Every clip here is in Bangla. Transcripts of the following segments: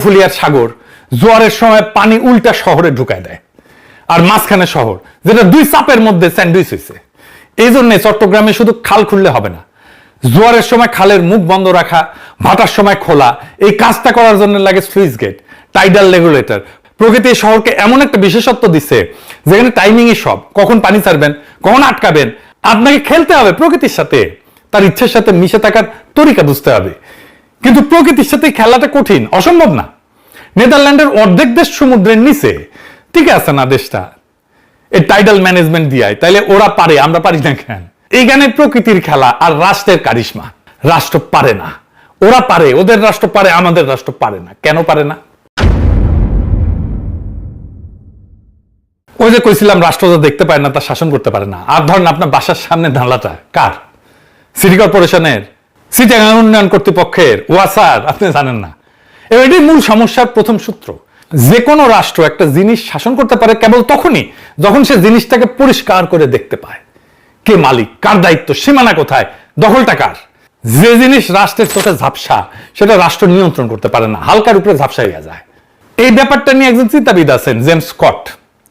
ফুলিয়ার সাগর জোয়ারের সময় পানি উল্টা শহরে ঢুকায় দেয়, আর মাঝখানে শহর, যেটা দুই চাপের মধ্যে স্যান্ডউইচ হয়েছে। এই জন্য চট্টগ্রামে শুধু খাল খুললে হবে না, জোয়ারের সময় খালের মুখ বন্ধ রাখা, ভাটার সময় খোলা, এই কাজটা করার জন্য লাগে সুইচ গেট, টাইডাল রেগুলেটর। প্রকৃতি শহরকে এমন একটা বিশেষত্ব দিচ্ছে যেখানে টাইমিংই সব, কখন পানি ছাড়বেন, কখন আটকাবেন। আপনাকে খেলতে হবে প্রকৃতির সাথে, তার ইচ্ছের সাথে মিশে থাকার তরিকা বুঝতে হবে। কিন্তু প্রকৃতির সাথে খেলাটা কঠিন, অসম্ভব না। নেদারল্যান্ডের অর্ধেক দেশ সমুদ্রের নিচে, ঠিক আছে না দেশটা, এই টাইডাল ম্যানেজমেন্ট দিয়ে, তাইলে ওরা পারে, আমরা পারি না কেন? এইখানে প্রকৃতির খেলা আর রাষ্ট্রের কারিশমা। রাষ্ট্র পারে না, ওরা পারে, ওদের রাষ্ট্র পারে, আমাদের রাষ্ট্র পারে না। কেন পারে না? ওই যে কইছিলাম রাষ্ট্র যা দেখতে পারে না তা শাসন করতে পারে না। আর ধরেন আপনার বাসার সামনে নালাটা কার? সিটি কর্পোরেশনের, চিটাগাং উন্নয়ন কর্তৃপক্ষের, ওয়াসার, আপনি জানেন না। এটাই মূল সমস্যার প্রথম সূত্র। যে কোনো রাষ্ট্র একটা জিনিস শাসন করতে পারে কেবল তখনই যখন সে জিনিসটাকে পরিষ্কার করে দেখতে পায়। কে মালিক, কার দায়িত্ব, সীমানা কোথায়, দখলটা কার। যে জিনিস রাষ্ট্রের চোখে ঝাপসা সেটা রাষ্ট্র নিয়ন্ত্রণ করতে পারে না, হালকার উপরে ঝাপসা হয়ে যায়। এই ব্যাপারটা নিয়ে একজন চিন্তাবিদ আছেন, জেমস স্কট,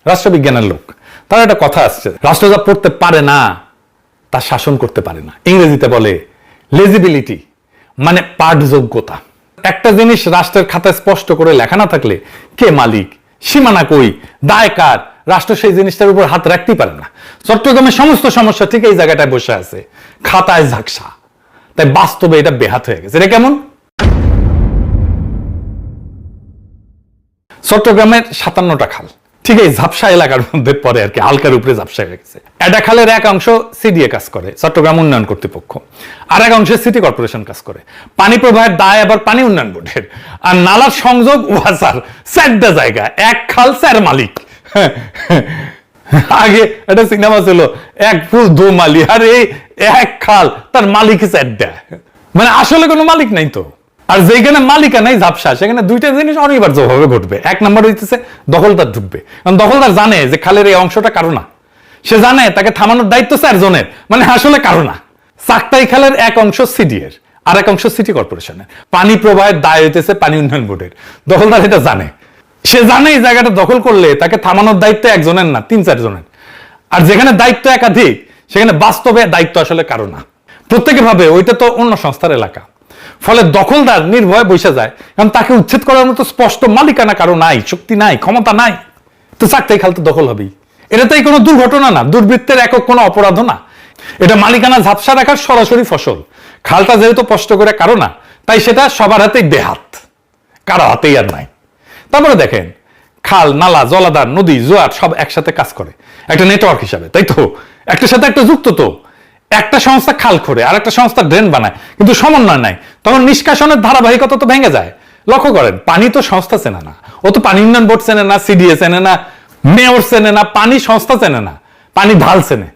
রাষ্ট্রবিজ্ঞানের লোক। তার একটা কথা আসছে, রাষ্ট্র যা পড়তে পারে না তা শাসন করতে পারে না। ইংরেজিতে বলে লেজিবিলিটি, মানে পাঠযোগ্যতা। একটা জিনিস রাষ্ট্রের খাতায় স্পষ্ট করে লেখা না থাকলে কে মালিক, সীমানা কই, দায় কার, রাষ্ট্র সেই জিনিসটার উপর হাত রাখতেই পারে না। চট্টগ্রামের সমস্ত সমস্যা ঠিক এই জায়গাটায় বসে আছে, খাতায় ঝাকসা। তাই বাস্তবে এটা বেহাত হয়ে গেছে। এটা কেমন? চট্টগ্রামের 57টা খাল ঠিক এই ঝাপসা এলাকার মধ্যে পড়ে আর কি, হালকার উপরে ঝাপসা হয়ে গেছে। এটা খালের এক অংশ সিডিএ কাজ করে, চট্টগ্রাম উন্নয়ন কর্তৃপক্ষ, আর এক অংশে সিটি কর্পোরেশন কাজ করে। পানি প্রবাহের দায় আবার পানি উন্নয়ন বোর্ডের। আর নালার সংযোগ ওয়াসার। 4টা জায়গা, এক খাল 4 মালিক। আগে একটা সিনেমা ছিল, এক ফুল দো মালি, আর এই এক খাল তার মালিক 4টা। মানে আসলে কোনো মালিক নাই তো। আর যেখানে মালিকা নাই ঝাপসা, সেখানে দুইটা জিনিস অনিবার্যভাবে ঘটবে। এক নম্বর হইতেছে দখলদার ঢুকবে, কারণ দখলদার জানে যে খালের এই অংশটা কারো না। সে জানে তাকে থামানোর দায়িত্ব 4 জনের, মানে আসলে কারো না। চাকতাই খালের এক অংশ সিডিএর, আর এক অংশ সিটি কর্পোরেশনের। পানি প্রবাহের দায় হইতেছে পানি উন্নয়ন বোর্ডের। দখলদার এটা জানে, সে জানে এই জায়গাটা দখল করলে তাকে থামানোর দায়িত্ব 1 জনের না, 3-4 জনের। আর যেখানে দায়িত্ব একাধিক, সেখানে বাস্তবে দায়িত্ব আসলে কারো না। প্রত্যেকে ভাবে ওইটা তো অন্য সংস্থার এলাকা। ফলে দখলদার নির্ভয়ে বসে যায়, কারণ তাকে উচ্ছেদ করার মতো স্পষ্ট মালিকানা কারো নাই, শক্তি নাই, ক্ষমতা নাই। তো চাকতাই খাল তো দখল হবেই। এটা তাই কোনো দুর্ঘটনা না, দুর্বৃত্তের একক কোনো অপরাধও না। এটা মালিকানা ঝাপসা রাখার সরাসরি ফসল। খালটা যেহেতু স্পষ্ট করে কারো না, তাই সেটা সবার হাতেই বেহাত, কারো হাতেই আর নাই। তারপরে দেখেন, খাল, নালা, জলাধার, নদী, জোয়ার সব একসাথে কাজ করে একটা নেটওয়ার্ক হিসাবে, তাই তো? একটার সাথে একটা যুক্ত তো। একটা সংস্থা খাল খোঁড়ে আর একটা সংস্থা ড্রেন বানায়, কিন্তু সমন্বয় নাই, তখন নিষ্কাশনের ধারাবাহিকতা তো ভেঙে যায়। লক্ষ্য করেন, পানি তো সংস্থা চেনে না, ও তো পানি উন্নয়ন বোর্ড চেনে না, সিডিএ চেনে না, মেয়র চেনে না, পানি সংস্থা চেনে না। পানি ঢাল চেনে,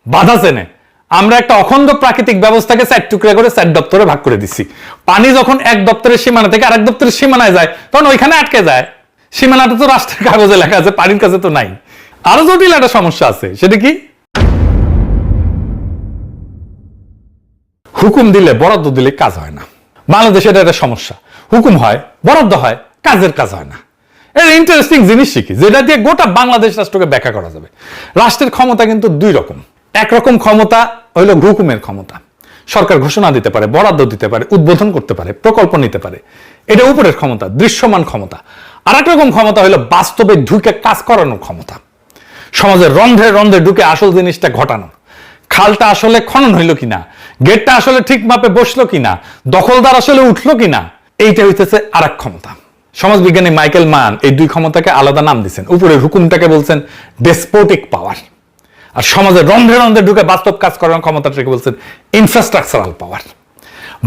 বাধা চেনে। আমরা একটা অখণ্ড প্রাকৃতিক ব্যবস্থাকে 4 টুকরা করে 4 দপ্তরে ভাগ করে দিচ্ছি। পানি যখন এক দপ্তরের সীমানা থেকে আরেক দপ্তরের সীমানায় যায়, তখন ওইখানে আটকে যায়। সীমানাটা তো রাষ্ট্রের কাগজে লেখা আছে, পানির কাছে তো নাই। আরো জটিল একটা সমস্যা আছে, সেটা কি? হুকুম দিলে, বরাদ্দ দিলে কাজ হয় না। বাংলাদেশে এটা একটা সমস্যা। হুকুম হয়, বরাদ্দ হয়, কাজের কাজ হয় না। এটা ইন্টারেস্টিং জিনিস শিখি, যেটা দিয়ে গোটা বাংলাদেশ রাষ্ট্রকে ব্যাখ্যা করা যাবে। রাষ্ট্রের ক্ষমতা কিন্তু 2 রকম। একরকম ক্ষমতা হইল হুকুমের ক্ষমতা। সরকার ঘোষণা দিতে পারে, বরাদ্দ দিতে পারে, উদ্বোধন করতে পারে, প্রকল্প নিতে পারে। এটা উপরের ক্ষমতা, দৃশ্যমান ক্ষমতা। আর এক রকম ক্ষমতা হইল বাস্তবে ঢুকে কাজ করানোর ক্ষমতা। সমাজের রন্ধ্রে রন্ধ্রে ঢুকে আসল জিনিসটা ঘটানো। খালটা আসলে খনন হইল কিনা, গেটটা আসলে ঠিক মাপে বসলো কিনা, দখলদার আসলে উঠলো কিনা, এইটা হইতেছে আর এক ক্ষমতা। সমাজবিজ্ঞানী মাইকেল মান এই 2 ক্ষমতাকে আলাদা নাম দিচ্ছেন। উপরের হুকুমটাকে বলছেন ডেসপোটিক পাওয়ার, আর সমাজের রন্ধ্রে রন্ধ্রে ঢুকে বাস্তব কাজ করার ক্ষমতাটাকে বলছেন ইনফ্রাস্ট্রাকচারাল পাওয়ার।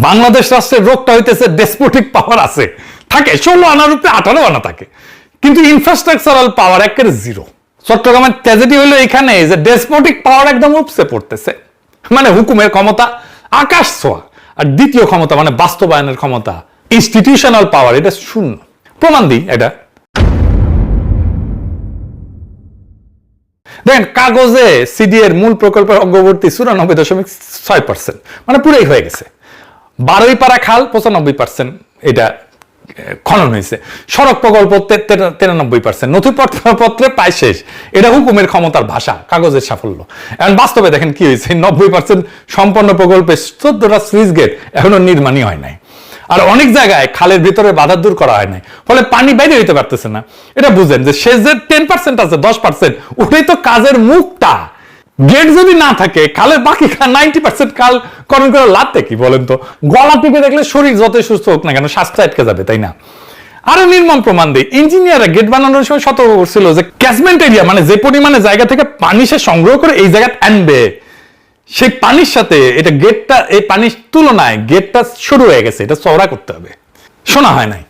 বাংলাদেশ রাষ্ট্রের রোগটা হইতেছে ডেসপোটিক পাওয়ার আছে, থাকে 16 আনার উপরে 18 আনা থাকে, কিন্তু ইনফ্রাস্ট্রাকচারাল পাওয়ার একেবারে 0। চট্টগ্রামের ট্র্যাজেডি হলো এখানে যে ডেসপোটিক পাওয়ার একদম উপসে পড়তেছে। মানে হুকুমের ক্ষমতা আকাশ ছোঁয়া, আর দ্বিতীয় ক্ষমতা মানে বাস্তবায়নের ক্ষমতা, ইনস্টিটিউশনাল পাওয়ার, এটা 0। প্রমাণ দিই এটা। দেখেন, কাগজে সিডিএর মূল প্রকল্পের অগ্রগতি 94.6%, মানে পুরাই হয়ে গেছে। 12 পারা খাল 95%, এটা খনন হয়েছে, সড়ক প্রকল্প 93%, নথিপত্রে প্রায় শেষ। এটা হুকুমের ক্ষমতার ভাষা, কাগজের সাফল্য। এখন বাস্তবে দেখেন কি হয়েছে, 90% সম্পন্ন প্রকল্পে 14টা সুইচ গেট এখনো নির্মাণই হয় নাই। আর অনেক জায়গায় খালের ভিতরে বাধা দূর করা হয় নাই, ফলে পানি বাইরে হইতে পারতেছে না। এটা বুঝেন যে শেষ যে 10% আছে, 10%, ওটাই তো কাজের মুখটা। গেট যদি না থাকে, খালের বাকি 90% কাল খনন করে লাভতে কি বলেন তো? গলা টিপে দেখলে শরীর যতই সুস্থ হোক না কেন, স্বাস্থ্য আটকে যাবে, তাই না? আরো নির্মম প্রমাণ দেয়, ইঞ্জিনিয়াররা গেট বানানোর সময় সতর্ক করছিল যে ক্যাচমেন্ট এরিয়া, মানে যে পরিমাণে জায়গা থেকে পানি সে সংগ্রহ করে এই জায়গা আনবে, সেই পানির সাথে এটা গেটটা, এই পানির তুলনায় গেটটা শুরু হয়ে গেছে, এটা চওড়া করতে হবে। শোনা হয় নাই,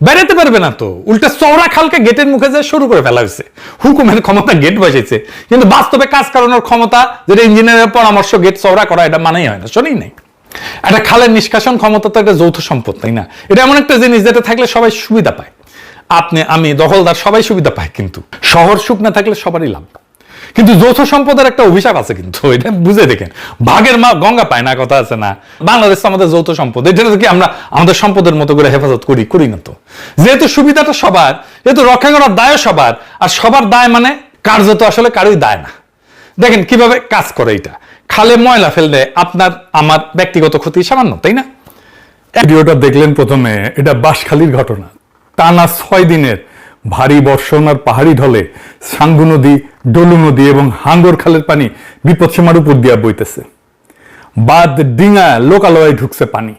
বেরোতে পারবে না তো, উল্টা চওড়া খালকে গেটের মুখে যে শুরু করে ফেলা হয়েছে। হুকুমের ক্ষমতা গেট বসেছে, কিন্তু বাস্তবে কাজ করানোর ক্ষমতা, যেটা ইঞ্জিনিয়ারের পরামর্শ গেট চওড়া করা, এটা মানেই হয় না, শোনেই নাই। একটা খালের নিষ্কাশন ক্ষমতা তো একটা যৌথ সম্পদ, তাই না? এটা এমন একটা জিনিস যেটা থাকলে সবাই সুবিধা পায়, আপনি, আমি, দখলদার সবাই সুবিধা পায়, কিন্তু শহর সুখ না থাকলে সবারই লাভ। কিন্তু যৌথ সম্পদের একটা অভিশাপ আছে, কিন্তু এটা বুঝে দেখেন, ভাগের মা গঙ্গা পায় না, কথা আছে না? বাংলাদেশ তো আমাদের যৌথ সম্পদ, এটা কি আমরা আমাদের সম্পদের মতো করে হেফাজত করি না তো? যেহেতু সুবিধাটা সবার, যেহেতু রক্ষা করার দায় সবার, আর সবার দায় মানে কার্যত আসলে কারোই দায় না। দেখেন কিভাবে কাজ করে এটা। খালে ময়লা ফেললে আপনার আমার ব্যক্তিগত ক্ষতি সামান্য, তাই না? ভিডিওটা দেখলেন প্রথমে, এটা বাঁশখালীর ঘটনা। টানা 6 দিনের ভারী বর্ষণ আর পাহাড়ি ঢলে সাঙ্গু নদী, ডলু নদী এবং হাঙ্গর খালের পানি বিপদসীমার উপর দিয়া বইতেছে। বাদ, ডিঙা, লোকালয়ে ঢুকছে পানি।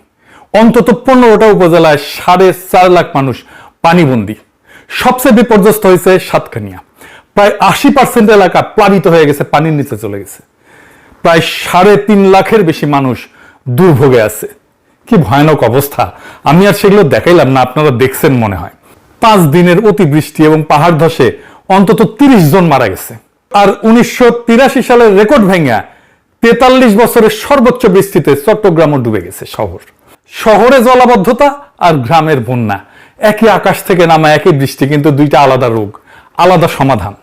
অন্তত 15টা উপজেলায় 4.5 লাখ মানুষ পানিবন্দী। সবচেয়ে বিপর্যস্ত হয়েছে সাতকানিয়া। প্রায় 80% এলাকা প্লাবিত হয়ে গেছে, পানির নিচে চলে গেছে। প্রায় 3.5 লাখের বেশি মানুষ দুর্ভোগে আছে। কি ভয়ানক অবস্থা! আমি আর সেগুলো দেখাইলাম না, আপনারা দেখছেন মনে হয়। 5 দিনের অতিবৃষ্টি এবং পাহাড় ধসে অন্তত 30 জন মারা গেছে। আর 1983 সালের রেকর্ড ভেঙা 43 বছরের সর্বোচ্চ বৃষ্টিতে চট্টগ্রামও ডুবে গেছে শহর। শহরে জলাবদ্ধতা আর গ্রামের বন্যা, একই আকাশ থেকে নামা একই বৃষ্টি, কিন্তু দুইটা আলাদা রোগ, আলাদা সমাধান।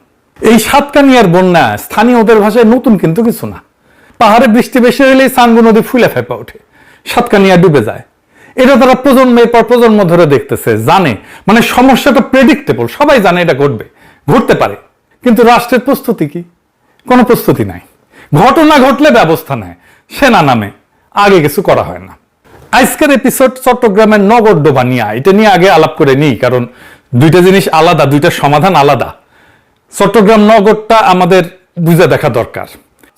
এই সাতকানিয়ার বন্যা স্থানীয়দের ভাষায় নতুন কিন্তু কিছু না। পাহাড়ে বৃষ্টি বেশি হলেই সাঙ্গু নদী ফুলে ফেপা ওঠে, সাতকানিয়া ডুবে যায়। এটা তারা প্রজন্মের পর প্রজন্ম ধরে দেখতেছে, জানে, মানে সমস্যাটা প্রেডিক্টেবল, সবাই জানে এটা ঘটবে, ঘটতে পারে। কিন্তু রাষ্ট্রের প্রস্তুতি কি? কোনো প্রস্তুতি নাই। ঘটনা ঘটলে ব্যবস্থা নেয়, সেনা নামে, আগে কিছু করা হয় না। আজকের এপিসোড চট্টগ্রামের নগরডোবা নিয়ে, এটা নিয়ে আগে আলাপ করে নিই, কারণ দুইটা জিনিস আলাদা, দুইটা সমাধান আলাদা। চট্টগ্রাম নগরটা আমাদের বুঝে দেখা দরকার।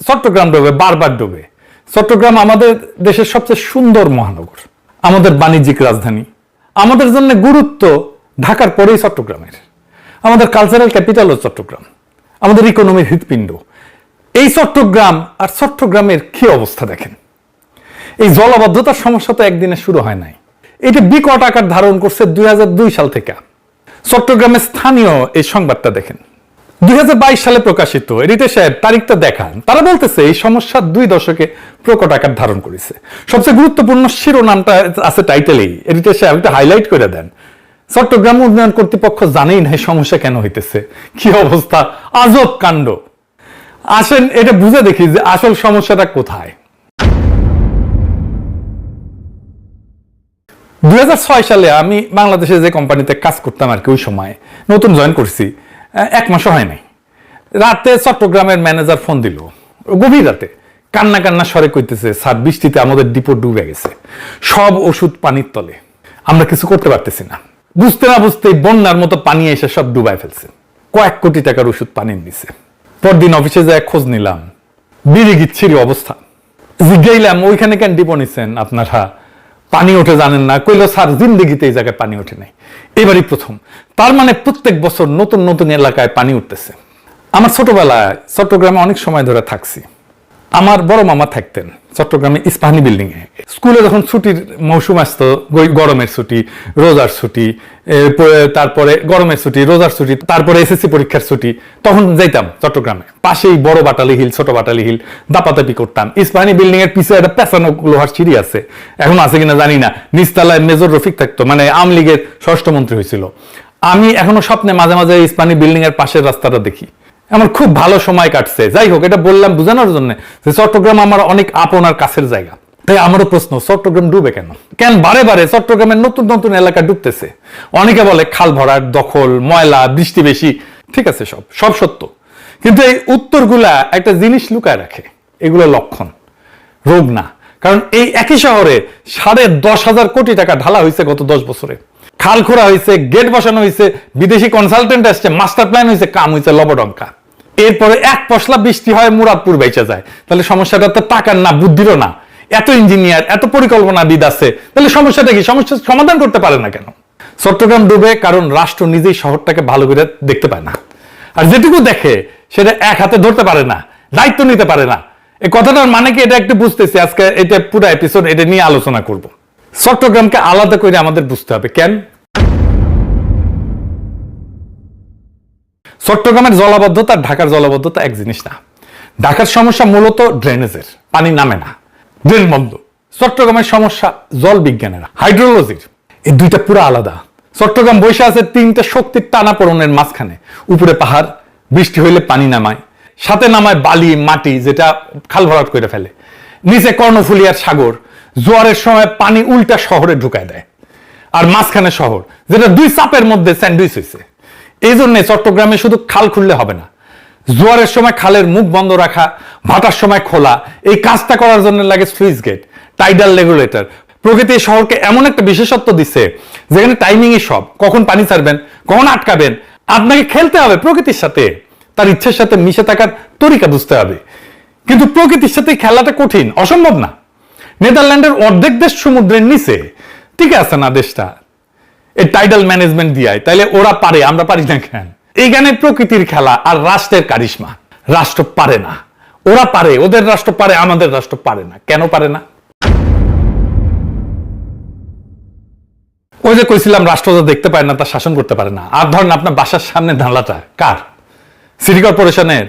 চট্টগ্রাম ডোবে, বারবার ডোবে। চট্টগ্রাম আমাদের দেশের সবচেয়ে সুন্দর মহানগর, আমাদের বাণিজ্যিক রাজধানী, আমাদের জন্য গুরুত্ব ঢাকার পরেই চট্টগ্রামের। আমাদের কালচারাল ক্যাপিটালও চট্টগ্রাম, আমাদের ইকোনমির হৃৎপিণ্ড। এই চট্টগ্রাম আর চট্টগ্রামের কি অবস্থা দেখেন। এই জলাবদ্ধতার সমস্যা তো একদিনে শুরু হয় নাই, এটা বিকট আকার ধারণ করছে 2002 সাল থেকে। চট্টগ্রামের স্থানীয় এই সংবাদটা দেখেন, 2022 সালে প্রকাশিত। এডিটর সাহেব তারিখটা দেখান। তারা বলতেছে এই সমস্যা 2 দশকে প্রকট আকার ধারণ করেছে। সবচেয়ে গুরুত্বপূর্ণ শিরোনামটা আছে টাইটেলেই। এডিটর সাহেব একটা হাইলাইট করে দেন। চট্টগ্রাম উন্নয়ন কর্তৃপক্ষ জানেই না এই সমস্যা কেন হইতেছে। কি অবস্থা, আজব কাণ্ড। আসেন এটা বুঝে দেখি যে আসল সমস্যাটা কোথায়। 2006 সালে আমি বাংলাদেশে যে কোম্পানিতে কাজ করতাম আর কি, ওই সময় নতুন জয়েন করছি, 1 মাসও হয় নাই। রাতে চট্টগ্রামের ম্যানেজার ফোন দিল, গভীর রাতে, কান্না কান্না স্বরে কইতেছে, স্যার বৃষ্টিতে আমাদের ডিপো ডুবে গেছে, সব ওষুধ পানির তলে, আমরা কিছু করতে পারতেছি না। বুঝতে না বুঝতেই বন্যার মতো পানি এসে সব ডুবাই ফেলছে, কয়েক কোটি টাকার ওষুধ পানির নিচে। পরদিন অফিসে যায় খোঁজ নিলাম, বিড়ি গিচ্ছিরি অবস্থা। জিজ্ঞাইলাম ওইখানে কেন ডিপো নিচ্ছেন আপনারা, পানি ওঠে জানেন না? কইল স্যার জিন্দেগিতে এই জায়গায় পানি ওঠে নাই, এবারই প্রথম। তার মানে প্রত্যেক বছর নতুন নতুন এলাকায় পানি উঠতেছে। আমার ছোটবেলায় চট্টগ্রামে অনেক সময় ধরে থাকছি। আমার বড় মামা থাকতেন চট্টগ্রামে ইস্পাহানি বিল্ডিং এ। স্কুলে যখন ছুটির মৌসুম আসতো, গরমের ছুটি, রোজার ছুটি, তারপরে গরমের ছুটি, রোজার ছুটি, তারপরে এসএসসি পরীক্ষার ছুটি, তখন যাইতাম চট্টগ্রামে। পাশেই বড় বাটালি হিল, ছোট বাটালি হিল, দাপাদাপি করতাম। ইস্পাহানি বিল্ডিং এর পিছনে একটা পেছানো লোহার সিঁড়ি আছে, এখন আছে কিনা জানি না। নিচতলায় মেজর রফিক থাকতো, মানে আওয়ামী লীগের স্বরাষ্ট্রমন্ত্রী হয়েছিল। আমি এখনো স্বপ্নে মাঝে মাঝে ইস্পাহানি বিল্ডিং এর পাশের রাস্তাটা দেখি। আমার খুব ভালো সময় কাটছে। যাই হোক, এটা বললাম বোঝানোর জন্য যে চট্টগ্রাম আমার অনেক আপন আর কাছের জায়গা। তাই আমারও প্রশ্ন, চট্টগ্রাম ডুবে কেন? কেন বারে বারে চট্টগ্রামের নতুন নতুন এলাকা ডুবতেছে? অনেকে বলে খাল ভরাট, দখল, ময়লা, বৃষ্টি বেশি। ঠিক আছে, সব সব সত্য, কিন্তু এই উত্তরগুলা একটা জিনিস লুকায় রাখে। এগুলো লক্ষণ, রোগ না। কারণ এই একই শহরে 10,500 কোটি টাকা ঢালা হয়েছে গত 10 বছরে। খাল খোঁড়া হয়েছে, গেট বসানো হয়েছে, বিদেশি কনসালটেন্ট আসছে, মাস্টার প্ল্যান হয়েছে, কাম হয়েছে লবডঙ্কা। এরপরে এক পশলা বৃষ্টি হয়, মুরাদপুর বেঁচে যায়। তাহলে সমস্যাটা তো টাকার না, বুদ্ধিরও না। এত ইঞ্জিনিয়ার, এত পরিকল্পনাবিদ আছে, তাহলে সমস্যাটা কি? সমস্যার সমাধান করতে পারে না কেন? চট্টগ্রাম ডুবে কারণ রাষ্ট্র নিজেই শহরটাকে ভালো করে দেখতে পায় না। আর যেটুকু দেখে সেটা এক হাতে ধরতে পারে না, দায়িত্ব নিতে পারে না। এই কথাটার মানে কি, এটা একটু বুঝতেছি। আজকে এটা পুরো এপিসোড এটা নিয়ে আলোচনা করব। চট্টগ্রামকে আলাদা করে আমাদের বুঝতে হবে। কেন? চট্টগ্রামের জলাবদ্ধতা আর ঢাকার জলাবদ্ধতা এক জিনিস না। ঢাকার সমস্যা মূলত ড্রেনেজের, পানি নামে না, ড্রেন বন্ধ। চট্টগ্রামের সমস্যা জল বিজ্ঞানের, হাইড্রোলজির। এই দুইটা পুরো আলাদা। চট্টগ্রাম বসে আছে 3টে শক্তির টানাপোড়েনের মাঝখানে। উপরে পাহাড়, বৃষ্টি হইলে পানি নামায়, সাথে নামায় বালি, মাটি, যেটা খাল ভরাট করে ফেলে। নিচে কর্ণফুলিয়ার সাগর, জোয়ারের সময় পানি উল্টা শহরে ঢুকায় দেয়। আর মাঝখানে শহর, যেটা দুই চাপের মধ্যে স্যান্ডউইচ হয়েছে। এই জন্য চট্টগ্রামে শুধু খাল খুললে হবে না, জোয়ারের সময় খালের মুখ বন্ধ রাখা, ভাটার সময় খোলা। এই কাজটা করার জন্য লাগে সুইচ গেট, টাইডাল রেগুলেটর। প্রকৃতি শহরকে এমন একটা বিশেষত্ব দিচ্ছে যেখানে টাইমিংই সব। কখন পানি ছাড়বেন, কখন আটকাবেন, আপনাকে খেলতে হবে প্রকৃতির সাথে। তার ইচ্ছার সাথে মিশে থাকার তরিকা বুঝতে হবে। কিন্তু প্রকৃতির সাথে খেলাটা কঠিন, অসম্ভব না। নেদারল্যান্ডের অর্ধেক দেশ সমুদ্রের নিচে, ঠিক আছে না দেশটা, এই টাইডাল ম্যানেজমেন্ট দিয়ে, তাইলে ওরা পারে, আমরা পারি না কেন? এইখানে প্রকৃতির খেলা আর রাষ্ট্রের কারিশমা। রাষ্ট্র পারে না, ওরা পারে, ওদের রাষ্ট্র পারে, আমাদের রাষ্ট্র পারে না। কেন পারে না? ওই যে কইছিলাম, রাষ্ট্র যা দেখতে পায় না তা শাসন করতে পারে না। আর ধরেন আপনার বাসার সামনে ধানলাটা কার? সিটি কর্পোরেশনের,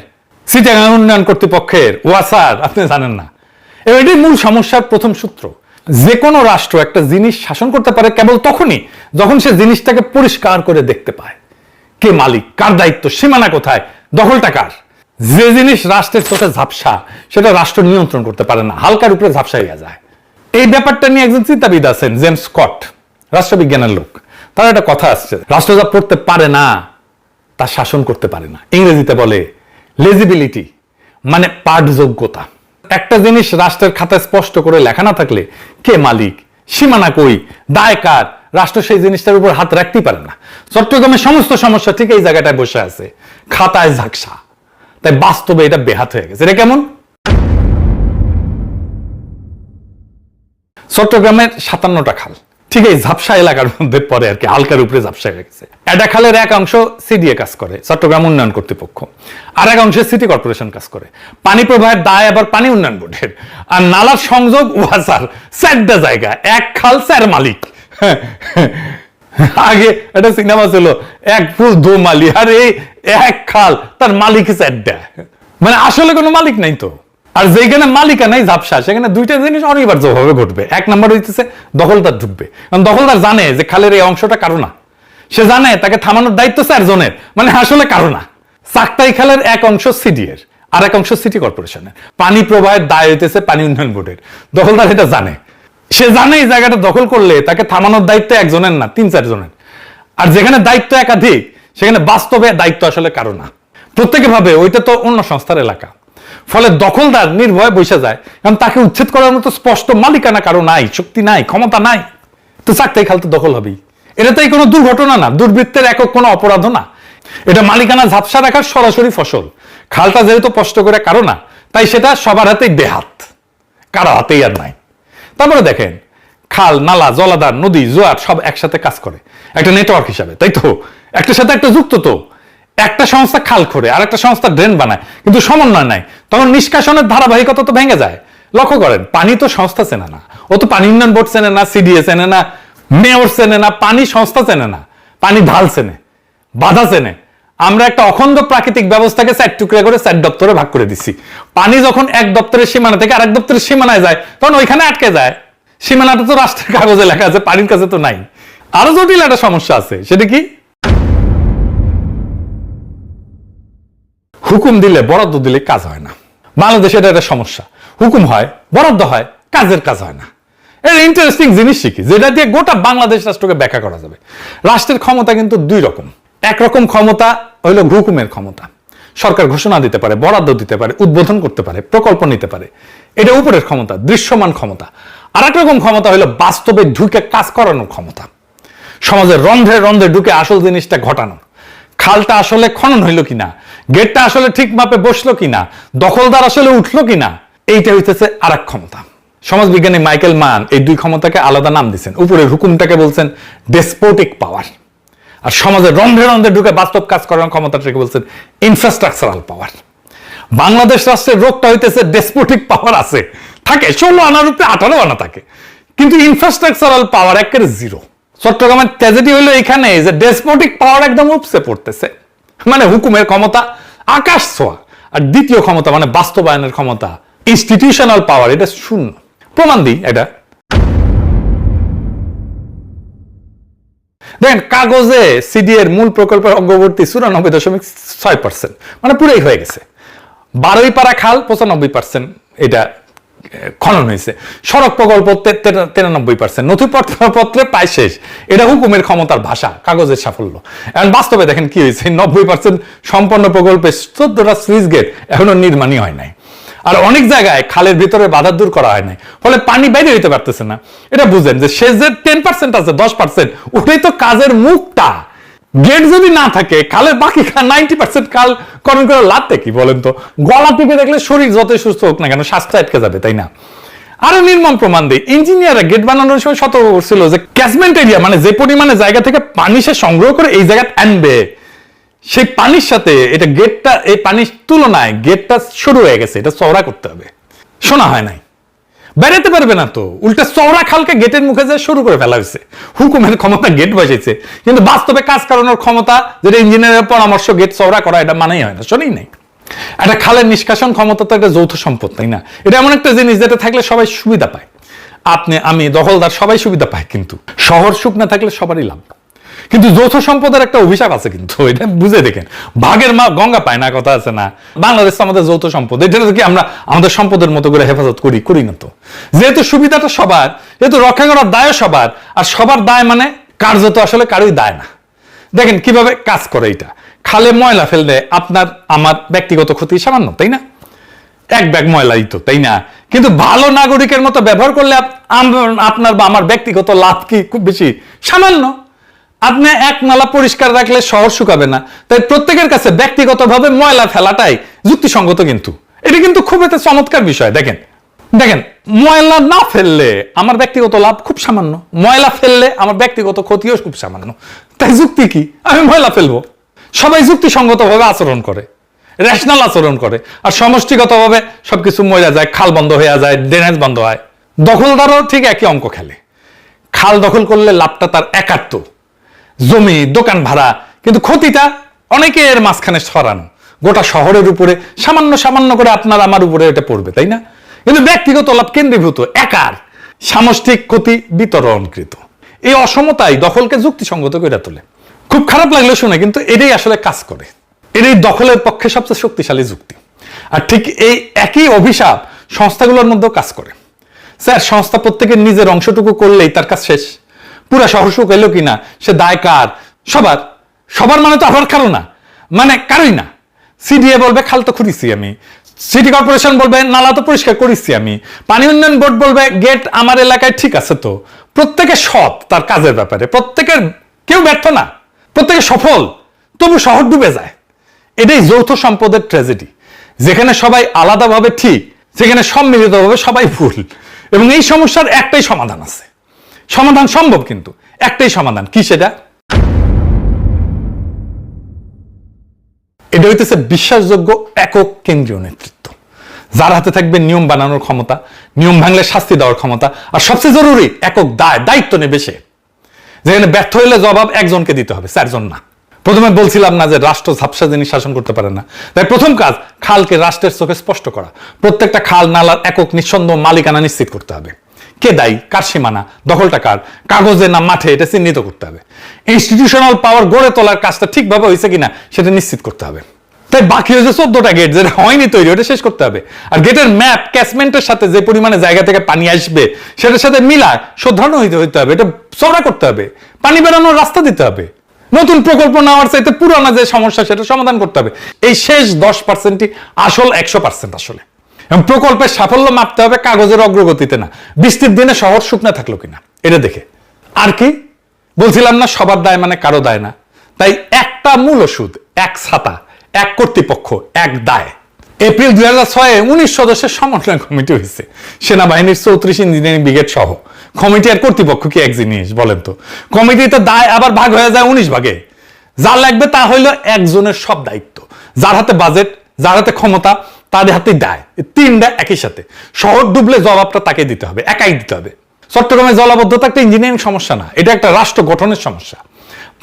চিটাগাং উন্নয়ন কর্তৃপক্ষের, ওয়াসার, আপনি জানেন না। এটাই মূল সমস্যার প্রথম সূত্র। যে কোনো রাষ্ট্র একটা জিনিস শাসন করতে পারে কেবল তখনই যখন সে জিনিসটাকে পরিষ্কার করে দেখতে পায়। কে মালিক, কার দায়িত্ব, সীমানা কোথায়, দখলটা কার। যে জিনিস রাষ্ট্রের চোখে ঝাপসা, সেটা রাষ্ট্র নিয়ন্ত্রণ করতে পারে না, হালকার উপরে ঝাপসাইয়া যায়। এই ব্যাপারটা নিয়ে একজন চিন্তাবিদ আছেন, জেমস স্কট, রাষ্ট্রবিজ্ঞানের লোক। তার একটা কথা আসছে, রাষ্ট্র যা পড়তে পারে না তা শাসন করতে পারে না। ইংরেজিতে বলে লেজিবিলিটি, মানে পাঠযোগ্যতা। একটা জিনিস রাষ্ট্রের খাতায় স্পষ্ট করে লেখা না থাকলে কে মালিক, সীমানা কই, দায় কার, রাষ্ট্র সেই জিনিসটার উপর হাত রাখতেই পারে না। চট্টগ্রামের সমস্ত সমস্যা ঠিক এই জায়গাটায় বসে আছে, খাতায় ঝাকসা। তাই বাস্তবে এটা বেহাত হয়ে গেছে। এটা কেমন? চট্টগ্রামের 57টা খাল ঠিক এই ঝাপসা এলাকার মধ্যে পড়ে আর কি, হালকার উপরে ঝাপসা হয়ে গেছে। এটা খালের এক অংশ সিডিএ কাজ করে, চট্টগ্রাম উন্নয়ন কর্তৃপক্ষ, আর এক অংশে সিটি কর্পোরেশন কাজ করে। পানি প্রবাহের দায় আবার পানি উন্নয়ন বোর্ডের। আর নালার সংযোগ ওয়াসার। 4টা জায়গা, এক খাল 4 মালিক। আগে একটা সিনেমা ছিল, এক ফুল দো মালি, আর এই এক খাল তার মালিক 4টা। মানে আসলে কোনো মালিক নাই তো। আর যেখানে মালিকানাই ঝাপসা, সেখানে দুইটা জিনিস অনিবার্যভাবে ঘটবে। এক নম্বর হইতেছে দখলদার ঢুকবে, কারণ দখলদার জানে যে খালের এই অংশটা কারো না। সে জানে তাকে থামানোর দায়িত্ব 4 জনের, মানে আসলে কারো না। চাকতাই খালের এক অংশ সিডিএর, আর এক অংশ সিটি কর্পোরেশনের। পানি প্রবাহের দায় হইতেছে পানি উন্নয়ন বোর্ডের। দখলদার এটা জানে, সে জানে এই জায়গাটা দখল করলে তাকে থামানোর দায়িত্ব একজনের না, 3-4 জনের। আর যেখানে দায়িত্ব একাধিক, সেখানে বাস্তবে দায়িত্ব আসলে কারো না। প্রত্যেকে ভাবে ওইটা তো অন্য সংস্থার এলাকা। ফলে দখলদার নির্ভয়ে বসে যায়, কারণ তাকে উচ্ছেদ করার মতো স্পষ্ট মালিকানা কারো নাই, শক্তি নাই, ক্ষমতা নাই। তো চাকতাই খাল তো দখল হবেই। এটা তাই কোনো দুর্ঘটনা না, দুর্বৃত্তের একক কোনো অপরাধ না। এটা মালিকানা ঝাপসা রাখার সরাসরি ফসল। খালটা যেহেতু স্পষ্ট করে কারো না, তাই সেটা সবার হাতেই বেহাত, কারো হাতেই আর নাই। তারপরে দেখেন, খাল, নালা, জলাধার, নদী, জোয়ার সব একসাথে কাজ করে একটা নেটওয়ার্ক হিসাবে, তাই তো? একটার সাথে একটা যুক্ত তো। একটা সংস্থা খাল খোঁড়ে, আর একটা সংস্থা ড্রেন বানায়, কিন্তু সমন্বয় নাই, তখন নিষ্কাশনের ধারাবাহিকতা তো ভেঙে যায়। লক্ষ্য করেন, পানি তো সংস্থা চেনে না, ও তো পানি উন্নয়ন বোর্ড চেনে না, সিডিএ চেনে না, মেয়র চেনে না, পানি সংস্থা চেনে না। পানি ঢাল চেনে, বাধা চেনে। আমরা একটা অখণ্ড প্রাকৃতিক ব্যবস্থাকে 4 টুকরা করে 4 দপ্তরে ভাগ করে দিচ্ছি। পানি যখন এক দপ্তরের সীমানা থেকে আরেক দপ্তরের সীমানায় যায়, তখন ওইখানে আটকে যায়। সীমানাটা তো রাষ্ট্রের কাগজে লেখা আছে, পানির কাছে তো নাই। আরো জটিল একটা সমস্যা আছে, সেটা কি? হুকুম দিলে, বরাদ্দ দিলে কাজ হয় না। বাংলাদেশে এটা একটা সমস্যা। হুকুম হয়, বরাদ্দ হয়, কাজের কাজ হয় না। এর ইন্টারেস্টিং জিনিস শিখি, যেটা দিয়ে গোটা বাংলাদেশ রাষ্ট্রকে ব্যাখ্যা করা যাবে। রাষ্ট্রের ক্ষমতা কিন্তু দুই রকম। একরকম ক্ষমতা হইল হুকুমের ক্ষমতা, সরকার ঘোষণা দিতে পারে, বরাদ্দ দিতে পারে, উদ্বোধন করতে পারে, প্রকল্প নিতে পারে, এটা উপরের ক্ষমতা, দৃশ্যমান ক্ষমতা। আর এক রকম ক্ষমতা হলো বাস্তবে ঢুকে কাজ করানোর ক্ষমতা, সমাজের রন্ধ্রে রন্ধ্রে ঢুকে আসল জিনিসটা ঘটানো। খালটা আসলে খনন হইল কিনা, গেটটা আসলে ঠিক মাপে বসলো কিনা, দখলদার আসলে উঠলো কিনা, এইটা হইতেছে আর এক ক্ষমতা। সমাজবিজ্ঞানী মাইকেল মান এই দুই ক্ষমতাকে আলাদা নাম দিচ্ছেন। উপরের হুকুমটাকে বলছেন ডেসপোটিক পাওয়ার, আর সমাজের রন্ধ্রে রন্ধ্রে ঢুকে বাস্তব কাজ করানোর ক্ষমতাটাকে বলছেন ইনফ্রাস্ট্রাকচারাল পাওয়ার। বাংলাদেশ রাষ্ট্রের রোগটা হইতেছে ডেসপোটিক পাওয়ার আছে, থাকে 16 আনার উপরে 18 আনা থাকে, কিন্তু ইনফ্রাস্ট্রাকচারাল পাওয়ার একেবারে জিরো। চট্টগ্রামের ট্র্যাজেডি হলো এখানে যে ডেসপোটিক পাওয়ার একদম উপসে পড়তেছে, মানে হুকুমের ক্ষমতা আকাশ ছোঁয়া, আর দ্বিতীয় ক্ষমতা মানে বাস্তবায়নের ক্ষমতা, ইনস্টিটিউশনাল পাওয়ার, এটা শূন্য। প্রমাণ দিই এটা। দেখেন, কাগজে সিডি এর মূল প্রকল্পের অগ্রবর্তী 94.6%, মানে পুরাই হয়ে গেছে। 12 পারা খাল 95% এটা খনন হয়েছে। সড়ক প্রকল্প 93%, নথিপত্রে প্রায় শেষ। এটা হুকুমের ক্ষমতার ভাষা, কাগজের সাফল্য। এখন বাস্তবে দেখেন কি হয়েছে, 90% সম্পন্ন প্রকল্পে 14টা সুইচ গেট এখনো নির্মাণই হয় নাই। আর অনেক জায়গায় খালের ভিতরে বাধা দূর করা হয় নাই, ফলে পানি বাইরে হইতে পারতেছে না। এটা বুঝেন যে শেষ যে 10% আছে, 10%, ওটাই তো কাজের মুখটা। গেট যদি না থাকে, খালের বাকি 90% খাল খনন করে লাভটা কি বলেন তো? গলা টিপে দেখলে শরীর যতই সুস্থ হোক না কেন, স্বাস্থ্য আটকে যাবে, তাই না? আরো নির্মম প্রমাণ দেয়, ইঞ্জিনিয়াররা গেট বানানোর সময় সতর্ক করছিল যে ক্যাচমেন্ট এরিয়া, মানে যে পরিমাণে জায়গা থেকে পানি সে সংগ্রহ করে এই জায়গায় আনবে, সেই পানির সাথে এটা গেটটা, এই পানির তুলনায় গেটটা শুরু হয়ে গেছে, এটা চওড়া করতে হবে। শোনা হয় নাই, বেড়াতে পারবে না তো, উল্টা চওড়া খালকে গেটের মুখে যে শুরু করে ফেলা হয়েছে। হুকুমের ক্ষমতা গেট বসেছে, কিন্তু বাস্তবে কাজ করানোর ক্ষমতা, যেটা ইঞ্জিনিয়ারের পরামর্শ গেট চওড়া করা, এটা মানেই হয় না, শোনেই নাই। একটা খালের নিষ্কাশন ক্ষমতা তো একটা যৌথ সম্পদ, তাই না? এটা এমন একটা জিনিস যেটা থাকলে সবাই সুবিধা পায়। আপনি, আমি, দখলদার সবাই সুবিধা পায়, কিন্তু শহর সুখ না থাকলে সবারই লাভ। কিন্তু যৌথ সম্পদের একটা অভিশাপ আছে, কিন্তু এটা বুঝে দেখেন। ভাগের মা গঙ্গা পায় না, কথা আছে না? বাংলাদেশ আমাদের যৌথ সম্পদ, এটা কি আমরা আমাদের সম্পদের মতো করে হেফাজত করি না তো? যেহেতু সুবিধাটা সবার, যেহেতু রক্ষা করার দায় সবার, আর সবার দায় মানে কার্যত আসলে কারোই দায় না। দেখেন কিভাবে কাজ করে এটা। খালে ময়লা ফেললে আপনার আমার ব্যক্তিগত ক্ষতি সামান্য, তাই না? এক ব্যাগ ময়লাই তো, তাই না? কিন্তু ভালো নাগরিকের মতো ব্যবহার করলে আপনার বা আমার ব্যক্তিগত লাভ কি খুব বেশি? সামান্য। আপনি এক নালা পরিষ্কার রাখলে শহর শুকাবে না, তাই প্রত্যেকের কাছে ব্যক্তিগতভাবে ময়লা ফেলাটাই যুক্তিসঙ্গত। কিন্তু এটা কিন্তু খুব একটা চমৎকার বিষয়। দেখেন ময়লা না ফেললে আমার ব্যক্তিগত লাভ খুব সামান্য, ময়লা ফেললে আমার ব্যক্তিগত ক্ষতিও খুব সামান্য। তাই যুক্তি কি? আমি ময়লা ফেলবো। সবাই যুক্তিসঙ্গতভাবে আচরণ করে, রেশনাল আচরণ করে, আর সমষ্টিগতভাবে সবকিছু ময়লা যায়, খাল বন্ধ হয়ে যায়, ড্রেনেজ বন্ধ হয়। দখলদারও ঠিক একই অঙ্ক খেলে। খাল দখল করলে লাভটা তার একাত্ম, জমি, দোকান ভাড়া, কিন্তু ক্ষতিটা অনেকের মাঝখানে সরানো, গোটা শহরের উপরে সামান্য সামান্য করে আপনার আমার উপরে এটা পড়বে, তাই না? কিন্তু ব্যক্তিগত লাভ কেন্দ্রীভূত, একার, সামষ্টিক ক্ষতি বিতরণকৃত। এই অসমতাই দখলকে যুক্তিসঙ্গত করে তোলে। খুব খারাপ লাগলে শুনে, কিন্তু এটাই আসলে কাজ করে। এটাই দখলের পক্ষে সবচেয়ে শক্তিশালী যুক্তি। আর ঠিক এই একই অভিশাপ সংস্থাগুলোর মধ্যেও কাজ করে। স্যার, সংস্থা প্রত্যেকের নিজের অংশটুকু করলেই তার কাজ শেষ, পুরা শহর সুখ এলো কিনা সে দায় কার? সবার। সবার মানে তো আবার কারো না, মানে কারোই না। সিডিএ বলবে খাল তো খুঁড়িছি আমি, সিটি কর্পোরেশন বলবে নালা তো পরিষ্কার করেছি আমি, পানি উন্নয়ন বোর্ড বলবে গেট আমার এলাকায় ঠিক আছে। তো প্রত্যেকে সৎ তার কাজের ব্যাপারে, প্রত্যেকের, কেউ ব্যর্থ না, প্রত্যেকে সফল, তবু শহর ডুবে যায়। এটাই যৌথ সম্পদের ট্র্যাজেডি, যেখানে সবাই আলাদাভাবে ঠিক, সেখানে সম্মিলিতভাবে সবাই ভুল। এবং এই সমস্যার একটাই সমাধান আছে, সমাধান সম্ভব, কিন্তু একটাই সমাধান। কি সেটা? এটা হইতেছে বিশ্বাসযোগ্য একক কেন্দ্রীয় নেতৃত্ব, যার হাতে থাকবে নিয়ম বানানোর ক্ষমতা, নিয়ম ভাঙলে শাস্তি দেওয়ার ক্ষমতা, আর সবচেয়ে জরুরি একক দায়িত্ব নেবে সে, যেখানে ব্যর্থ হইলে জবাব একজনকে দিতে হবে, 4 জন না। প্রথমে বলছিলাম না যে রাষ্ট্র ঝাপসা জিনিস শাসন করতে পারে না, তাই প্রথম কাজ খালকে রাষ্ট্রের চোখে স্পষ্ট করা, প্রত্যেকটা খাল নালার একক নিঃসন্দেহ মালিকানা নিশ্চিত করতে হবে। কে দায়ী, কার সীমানা, দখলটা কার, কাগজে না মাঠে, এটা চিহ্নিত করতে হবে। ইনস্টিটিউশনাল পাওয়ার গড়ে তোলার কাজটা ঠিকভাবে হয়েছে কিনা সেটা নিশ্চিত করতে হবে। তাই বাকি হয়েছে 14টা গেট, যেটা হয়নি তৈরি, ওটা শেষ করতে হবে। আর গেটের ম্যাপ ক্যাচমেন্টের সাথে যে পরিমাণে জায়গা থেকে পানি আসবে সেটার সাথে মিলায় শোধরানো হইতে হবে, এটা চওড়া করতে হবে, পানি বেরোনোর রাস্তা দিতে হবে। নতুন প্রকল্প নেওয়ার চাইতে পুরানো যে সমস্যা সেটা সমাধান করতে হবে। এই শেষ 10%ই আসল 100% আসলে। এবং প্রকল্পের সাফল্য মাপতে হবে কাগজের অগ্রগতিতে না, বৃষ্টির দিনে শহর শুকনা থাকলো কিনা এটা দেখে। আর কি বলছিলাম না, সবার দায় মানে কারো দায় না। তাই একটা মূল ওষুধ, এক ছাতা, এক কর্তৃপক্ষ, এক দায়। এপ্রিল 2006-এ 19 সদস্যের সমন্বয় কমিটি হয়েছে, সেনাবাহিনীর 34 ইঞ্জিনিয়ারিং ব্রিগেড সহ। কমিটি আর কর্তৃপক্ষ কি এক জিনিস বলেন তো? কমিটিতে দায় আবার ভাগ হয়ে যায় 19 ভাগে। যা লাগবে তা হইল একজনের সব দায়িত্ব, যার হাতে বাজেট, যার হাতে ক্ষমতা, তার হাতেই দায়। তিনটা একই সাথে। শহর ডুবলে জবাবটা তাকে দিতে হবে, একাই দিতে হবে। চট্টগ্রামে জলাবদ্ধতা একটা ইঞ্জিনিয়ারিং সমস্যা না, এটা একটা রাষ্ট্র গঠনের সমস্যা।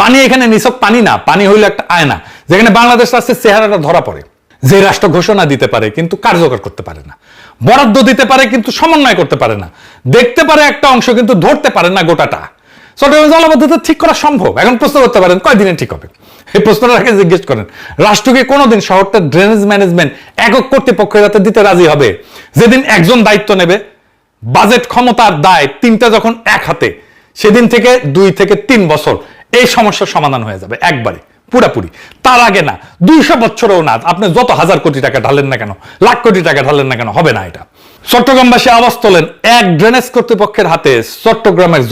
পানি এখানে নিছক পানি না, পানি হইল একটা আয়না, যেখানে বাংলাদেশ রাষ্ট্রের চেহারাটা ধরা পড়ে। যে রাষ্ট্র ঘোষণা দিতে পারে কিন্তু কার্যকর করতে পারে না, বরাদ্দ দিতে পারে কিন্তু সমন্বয় করতে পারে না, দেখতে পারে একটা অংশ কিন্তু ধরতে পারে না গোটাটা। চট্টগ্রামে জলাবদ্ধতা ঠিক করা সম্ভব। এখন প্রশ্ন করতে পারেন কয়দিনে ঠিক হবে? এই প্রশ্নটা আগে জিজ্ঞেস করেন। রাষ্ট্রকে কোনোদিন শহরটা ড্রেনেজ ম্যানেজমেন্ট একক কর্তৃপক্ষের হাতে দিতে রাজি হবে? যেদিন একজন দায়িত্ব নেবে, বাজেট, ক্ষমতার দায় তিনটা যখন এক হাতে, সেদিন থেকে 2 থেকে 3 বছর এই সমস্যার সমাধান হয়ে যাবে একবারে পুরাপুরি। তার আগে না, 200 বছরও না, আপনি যত হাজার কোটি টাকা ঢালেন না কেন, লাখ কোটি টাকা ঢালেন না কেন, হবে না এটা। চট্টগ্রামবাসী আওয়াজ তোলেন, এক ড্রেনেজ কর্তৃপক্ষের হাতে চট্টগ্রামের